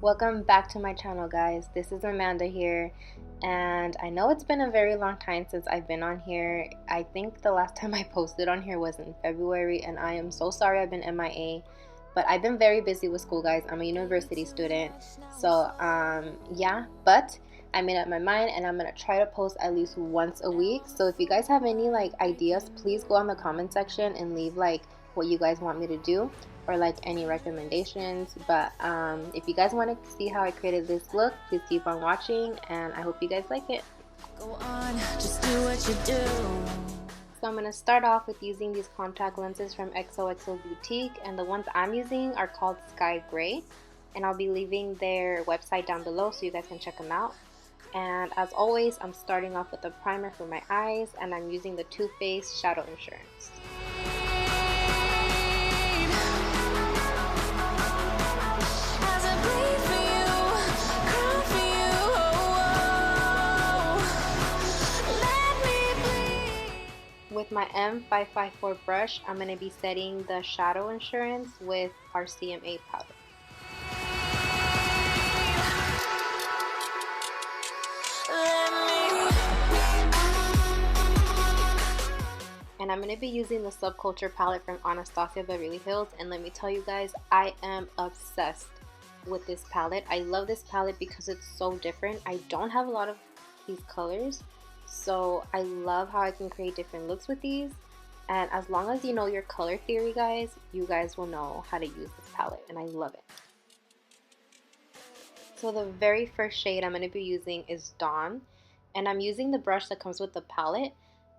Welcome back to my channel, guys. This is Amanda here, and I know it's been a very long time since I've been on here. I think the last time I posted on here was in February, and I am so sorry I've been MIA, but I've been very busy with school, guys. I'm a university student, so yeah, but I made up my mind and I'm gonna try to post at least once a week. So if you guys have any ideas, please go on the comment section and leave what you guys want me to do, or any recommendations. But if you guys want to see how I created this look, please keep on watching, and I hope you guys like it. Go on, just do what you do. So I'm going to start off with using these contact lenses from XOXO Boutique, and the ones I'm using are called Sky Gray, and I'll be leaving their website down below so you guys can check them out. And as always, I'm starting off with a primer for my eyes, and I'm using the Too Faced Shadow Insurance. With my M554 brush, I'm going to be setting the Shadow Insurance with our CMA powder. And I'm going to be using the Subculture palette from Anastasia Beverly Hills, and let me tell you guys, I am obsessed with this palette. I love this palette because it's so different. I don't have a lot of these colors, so I love how I can create different looks with these. And as long as you know your color theory, guys, you guys will know how to use this palette, and I love it. So the very first shade I'm going to be using is Dawn, and I'm using the brush that comes with the palette.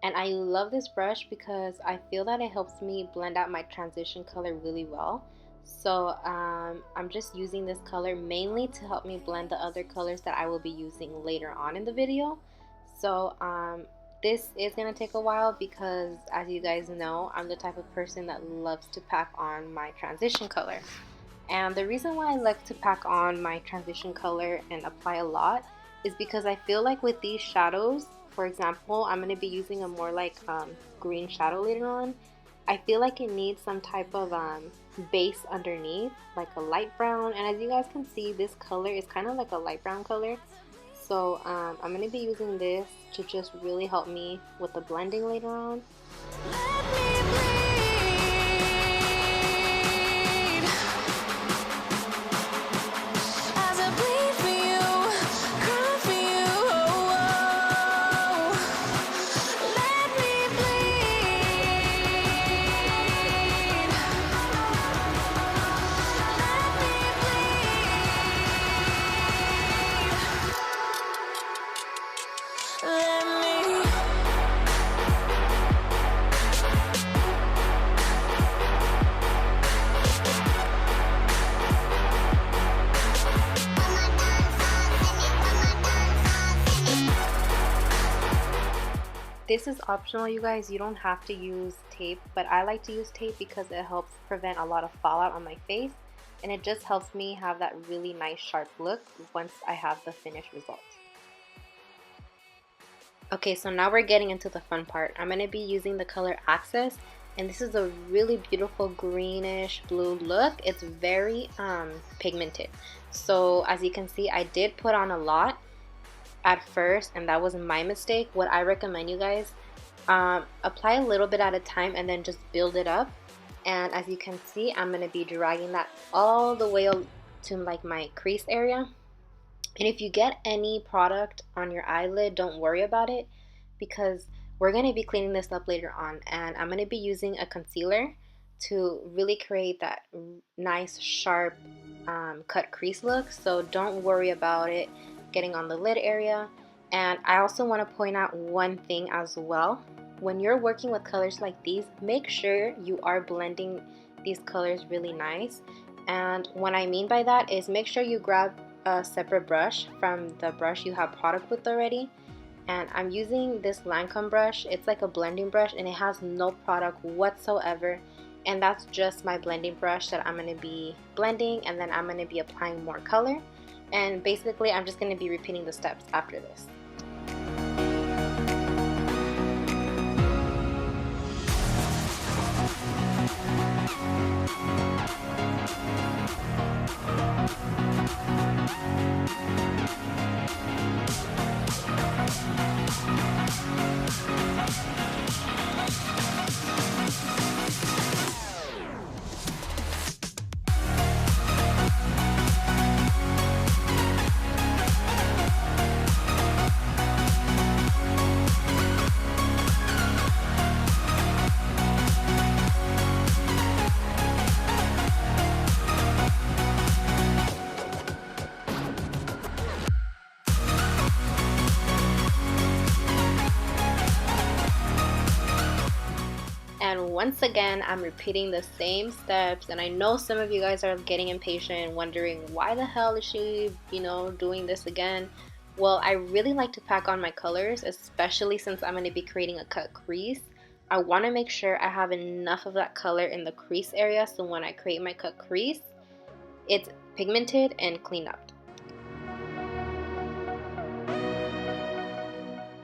And I love this brush because I feel that it helps me blend out my transition color really well. So I'm just using this color mainly to help me blend the other colors that I will be using later on in the video. So this is going to take a while because, as you guys know, I'm the type of person that loves to pack on my transition color. And the reason why I like to pack on my transition color and apply a lot is because I feel like with these shadows, for example, I'm going to be using a more green shadow later on. I feel like it needs some type of base underneath, like a light brown. And as you guys can see, this color is kind of like a light brown color. So I'm going to be using this to just really help me with the blending later on. This is optional, you guys. You don't have to use tape, but I like to use tape because it helps prevent a lot of fallout on my face, and it just helps me have that really nice sharp look once I have the finished result. Okay, so now we're getting into the fun part. I'm going to be using the color Access, and this is a really beautiful greenish blue look. It's very pigmented. So as you can see, I did put on a lot at first, and that was my mistake. What I recommend, you guys, apply a little bit at a time and then just build it up. And as you can see, I'm going to be dragging that all the way to my crease area. And if you get any product on your eyelid, don't worry about it, because we're going to be cleaning this up later on, and I'm going to be using a concealer to really create that nice sharp cut crease look. So don't worry about it getting on the lid area. And I also want to point out one thing as well. When you're working with colors like these, make sure you are blending these colors really nice. And what I mean by that is make sure you grab a separate brush from the brush you have product with already. And I'm using this Lancome brush. It's like a blending brush, and it has no product whatsoever. And that's just my blending brush that I'm going to be blending, and then I'm going to be applying more color. And basically, I'm just going to be repeating the steps after this. once again, I'm repeating the same steps, and I know some of you guys are getting impatient and wondering why the hell is she, doing this again. Well, I really like to pack on my colors, especially since I'm going to be creating a cut crease. I want to make sure I have enough of that color in the crease area, so when I create my cut crease, it's pigmented and clean up.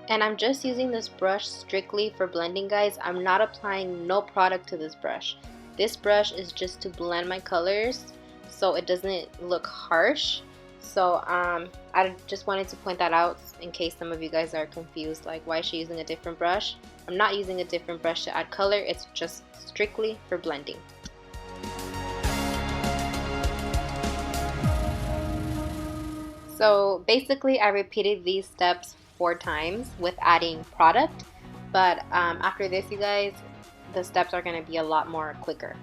And I'm just using this brush strictly for blending, guys. I'm not applying no product to this brush. This brush is just to blend my colors so it doesn't look harsh. So I just wanted to point that out in case some of you guys are confused, like why is she using a different brush? I'm not using a different brush to add color, it's just strictly for blending. So basically I repeated these steps 4 times with adding product, but after this, you guys, the steps are going to be a lot more quicker.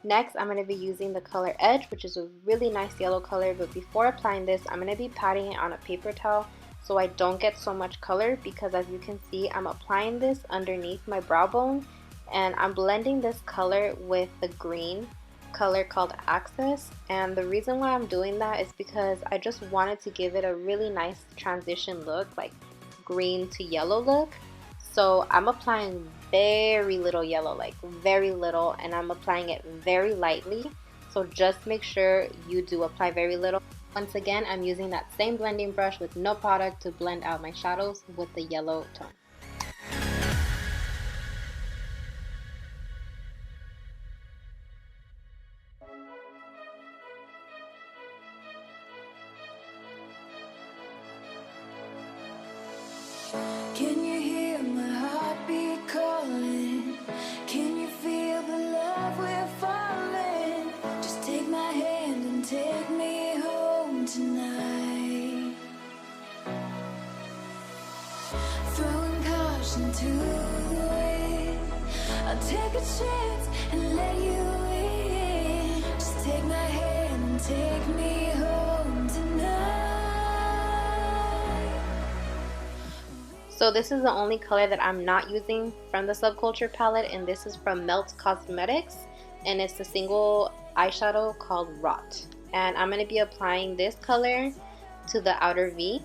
Next, I'm going to be using the color Edge, which is a really nice yellow color, but before applying this, I'm going to be patting it on a paper towel so I don't get so much color, because as you can see, I'm applying this underneath my brow bone, and I'm blending this color with the green color called Access. And the reason why I'm doing that is because I just wanted to give it a really nice transition look, like green to yellow look. So I'm applying very little yellow, like very little, and I'm applying it very lightly. So just make sure you do apply very little. Once again, I'm using that same blending brush with no product to blend out my shadows with the yellow tone. Can you hear my heartbeat calling? Can you feel the love we're falling? Just take my hand and take me home tonight. Throwing caution to the wind, I'll take a chance and let you in. Just take my hand and take me home tonight. So this is the only color that I'm not using from the Subculture palette, and this is from Melt Cosmetics, and it's the single eyeshadow called Rot. And I'm going to be applying this color to the outer V.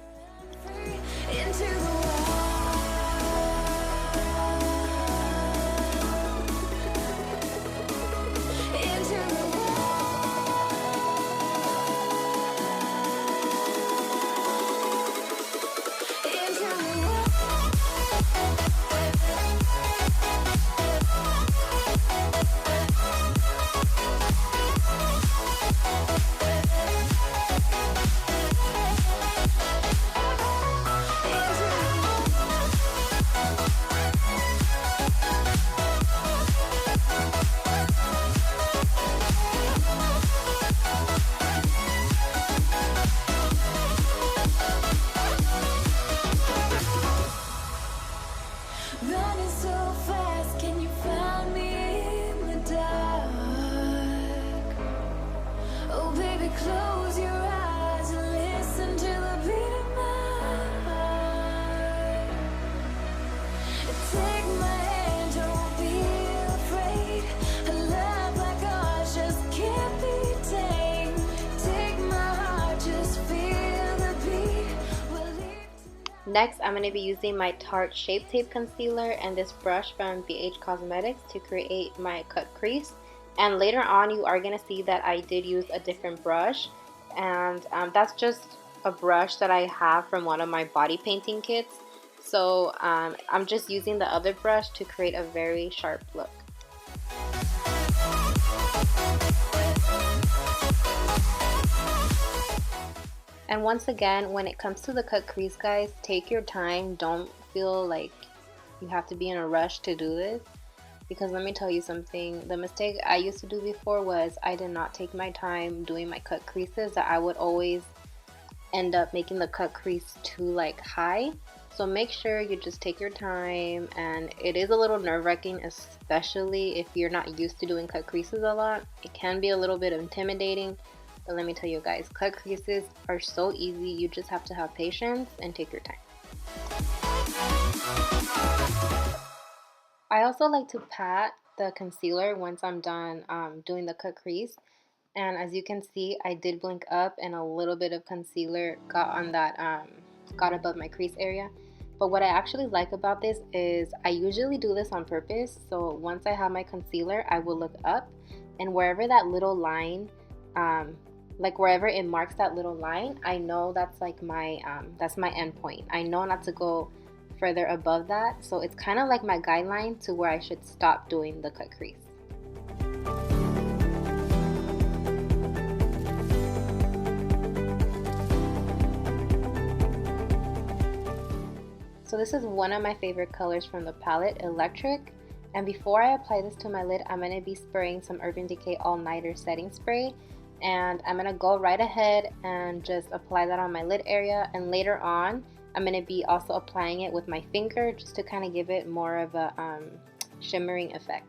Running so fast, can you find me in the dark? Oh baby, close your eyes and listen to the beat of my heart. Take my hand, don't be afraid. A love like ours just can't be tamed. Take my heart, just feel the beat. Next, I'm going to be using my Tarte Shape Tape Concealer and this brush from BH Cosmetics to create my cut crease. And later on, you are going to see that I did use a different brush. And that's just a brush that I have from one of my body painting kits. So I'm just using the other brush to create a very sharp look. And once again, when it comes to the cut crease, guys, take your time. Don't feel like you have to be in a rush to do this. because let me tell you something, the mistake I used to do before was I did not take my time doing my cut creases, that I would always end up making the cut crease too like high. So make sure you just take your time, and it is a little nerve-wracking, especially if you're not used to doing cut creases a lot. It can be a little bit intimidating, but let me tell you guys, cut creases are so easy. You just have to have patience and take your time. I also like to pat the concealer once I'm done doing the cut crease. And as you can see, I did blink up and a little bit of concealer got on that, got above my crease area. But what I actually like about this is I usually do this on purpose. So once I have my concealer, I will look up, and wherever that little line, like wherever it marks that little line, I know that's like that's my end point. I know not to go further above that. So it's kind of like my guideline to where I should stop doing the cut crease. So this is one of my favorite colors from the palette, Electric. And before I apply this to my lid, I'm going to be spraying some Urban Decay All Nighter setting spray. And I'm going to go right ahead and just apply that on my lid area. And later on, I'm going to be also applying it with my finger just to kind of give it more of a shimmering effect.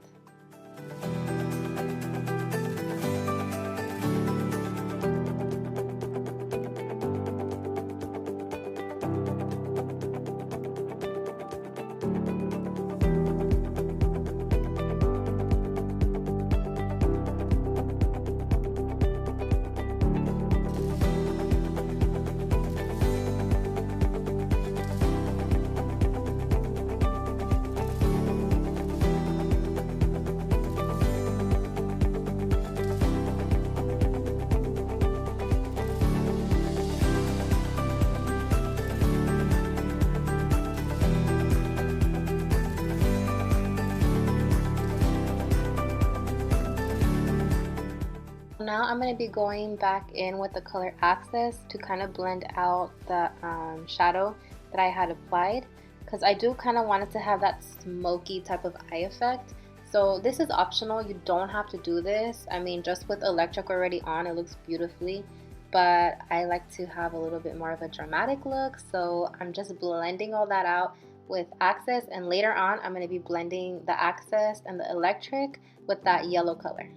Now I'm going to be going back in with the color Access to kind of blend out the shadow that I had applied, because I do kind of want it to have that smoky type of eye effect. So this is optional, you don't have to do this. I mean, just with Electric already on, it looks beautifully, but I like to have a little bit more of a dramatic look, so I'm just blending all that out with Access, and later on I'm going to be blending the Access and the Electric with that yellow color.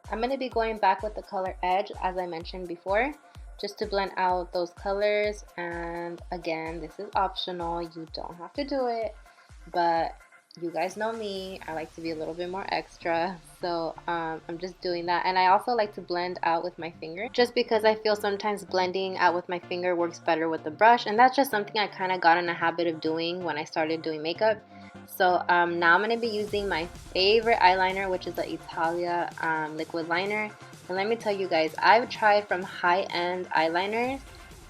I'm going to be going back with the color Edge, as I mentioned before, just to blend out those colors. And again, this is optional, you don't have to do it, but you guys know me, I like to be a little bit more extra, so I'm just doing that. And I also like to blend out with my finger, just because I feel sometimes blending out with my finger works better with the brush, and that's just something I kind of got in a habit of doing when I started doing makeup. So now I'm going to be using my favorite eyeliner, which is the Italia liquid liner. And let me tell you guys, I've tried from high-end eyeliners,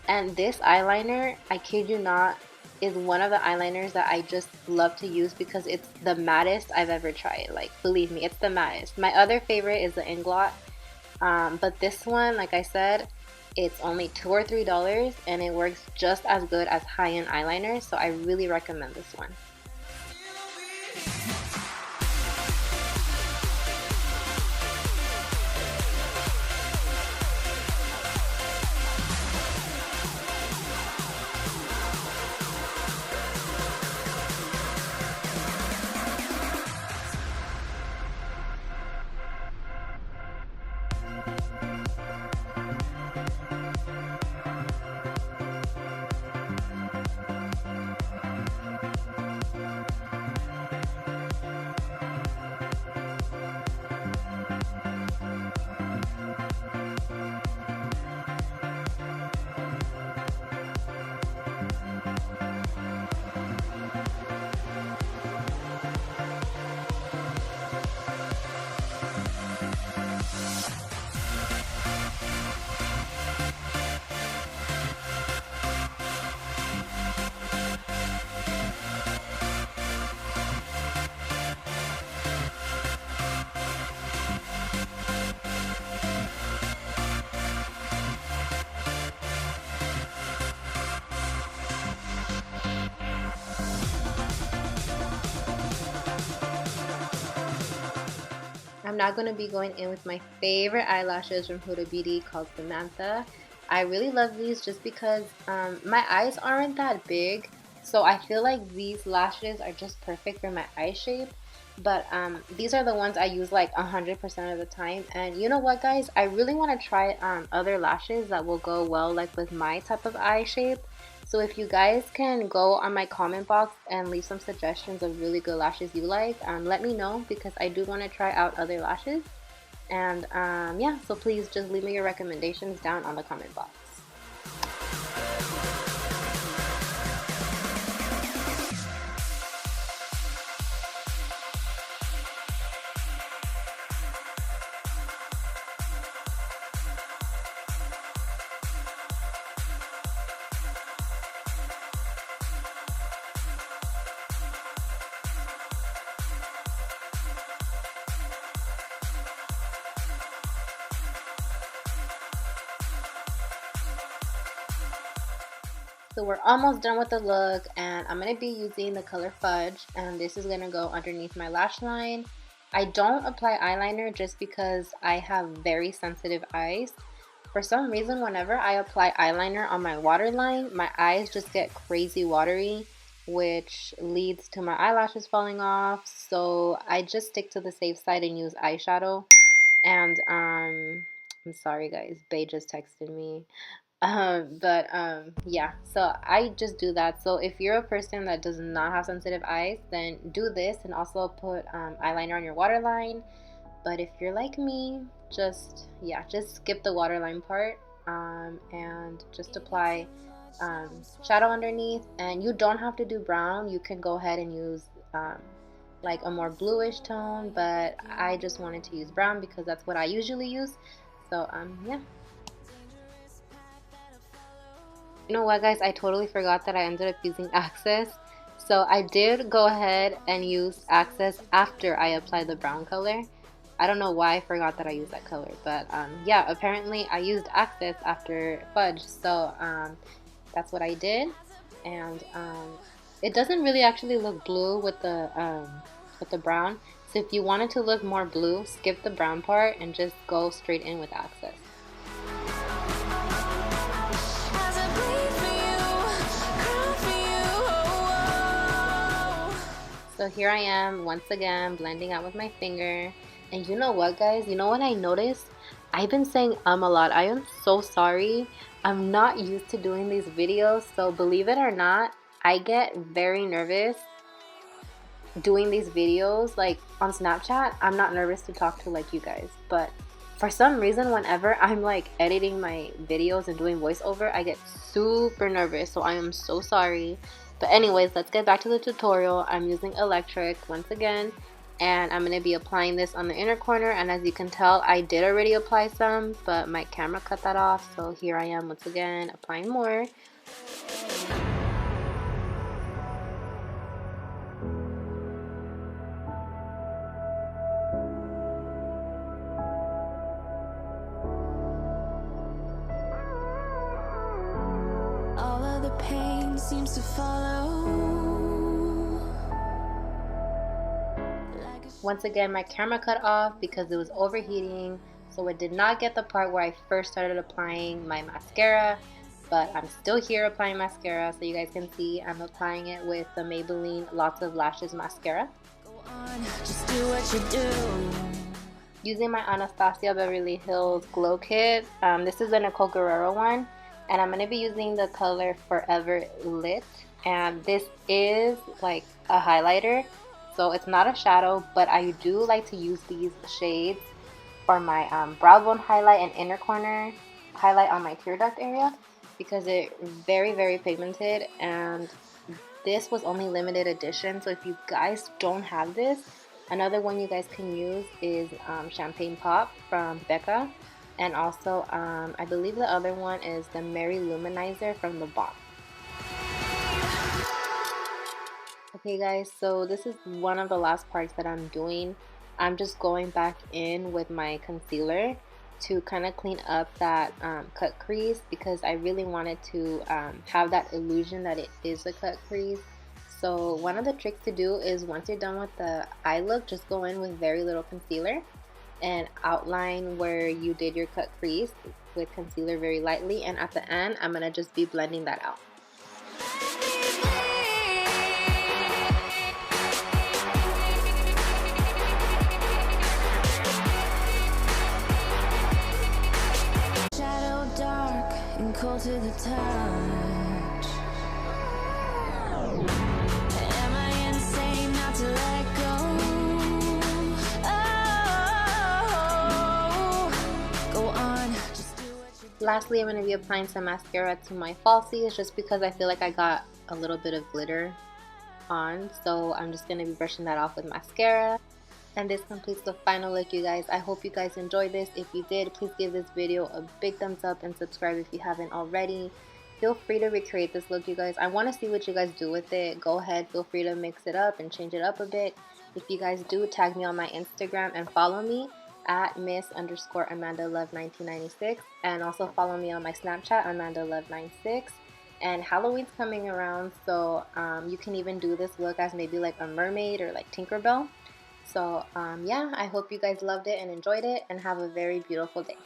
and this eyeliner, I kid you not, is one of the eyeliners that I just love to use because it's the mattest I've ever tried. Like, believe me, it's the mattest. My other favorite is the Inglot, but this one, like I said, it's only $2 or $3, and it works just as good as high-end eyeliners, so I really recommend this one. I'm now going to be going in with my favorite eyelashes from Huda Beauty called Samantha. I really love these just because my eyes aren't that big, so I feel like these lashes are just perfect for my eye shape. But these are the ones I use like 100% of the time. And you know what, guys, I really want to try other lashes that will go well like with my type of eye shape. So if you guys can go on my comment box and leave some suggestions of really good lashes you like, let me know, because I do want to try out other lashes. And yeah, so please just leave me your recommendations down on the comment box. So we're almost done with the look, and I'm going to be using the color Fudge, and this is going to go underneath my lash line. I don't apply eyeliner just because I have very sensitive eyes. For some reason, whenever I apply eyeliner on my waterline, my eyes just get crazy watery, which leads to my eyelashes falling off. So I just stick to the safe side and use eyeshadow. And I'm sorry guys, Bae just texted me. Yeah, so I just do that. So if you're a person that does not have sensitive eyes, then do this and also put eyeliner on your waterline. But if you're like me, just skip the waterline part and just apply shadow underneath. And you don't have to do brown. You can go ahead and use like a more bluish tone, but I just wanted to use brown because that's what I usually use. So yeah. You know what, guys, I totally forgot that I ended up using Access. So I did go ahead and use Access after I applied the brown color. I don't know why I forgot that I used that color, but yeah, apparently I used Access after Fudge. So that's what I did. And it doesn't really actually look blue with the brown. So if you wanted to look more blue, skip the brown part and just go straight in with Access. So here I am once again blending out with my finger. And you know what, guys? You know what I noticed? I've been saying a lot. I am so sorry. I'm not used to doing these videos. So believe it or not, I get very nervous doing these videos. Like on Snapchat, I'm not nervous to talk to like you guys. But for some reason, whenever I'm like editing my videos and doing voiceover, I get super nervous. So I am so sorry. But anyways, let's get back to the tutorial. I'm using electric once again, and I'm going to be applying this on the inner corner. And as you can tell, I did already apply some, but my camera cut that off. So here I am once again applying more. All of the pain seems to follow. Once again, my camera cut off because it was overheating, so it did not get the part where I first started applying my mascara. But I'm still here applying mascara, so you guys can see I'm applying it with the Maybelline Lots of Lashes mascara. Go on, just do what you do. Using my Anastasia Beverly Hills Glow Kit. This is the Nicole Guerrero one, and I'm going to be using the color Forever Lit. And this is like a highlighter, so it's not a shadow, but I do like to use these shades for my brow bone highlight and inner corner highlight on my tear duct area, because it's very pigmented, and this was only limited edition. So if you guys don't have this, another one you guys can use is Champagne Pop from Becca, and also I believe the other one is the Mary Luminizer from The Bomb. Okay guys, so this is one of the last parts that I'm doing. I'm just going back in with my concealer to kind of clean up that cut crease, because I really wanted to have that illusion that it is a cut crease. So one of the tricks to do is once you're done with the eye look, just go in with very little concealer and outline where you did your cut crease with concealer very lightly, and at the end I'm gonna just be blending that out. Shadow dark and cold to the touch. Am I insane not to let go? Oh, go on, just do what you do. Lastly, I'm going to be applying some mascara to my falsies just because I feel like I got a little bit of glitter on, so I'm just going to be brushing that off with mascara. And this completes the final look, you guys. I hope you guys enjoyed this. If you did, please give this video a big thumbs up and subscribe if you haven't already. Feel free to recreate this look, you guys. I want to see what you guys do with it. Go ahead, feel free to mix it up and change it up a bit. If you guys do, tag me on my Instagram and follow me at Miss_AmandaLove1996, and also follow me on my Snapchat, AmandaLove96. And Halloween's coming around, so you can even do this look as maybe like a mermaid or like Tinkerbell. So yeah, I hope you guys loved it and enjoyed it, and have a very beautiful day.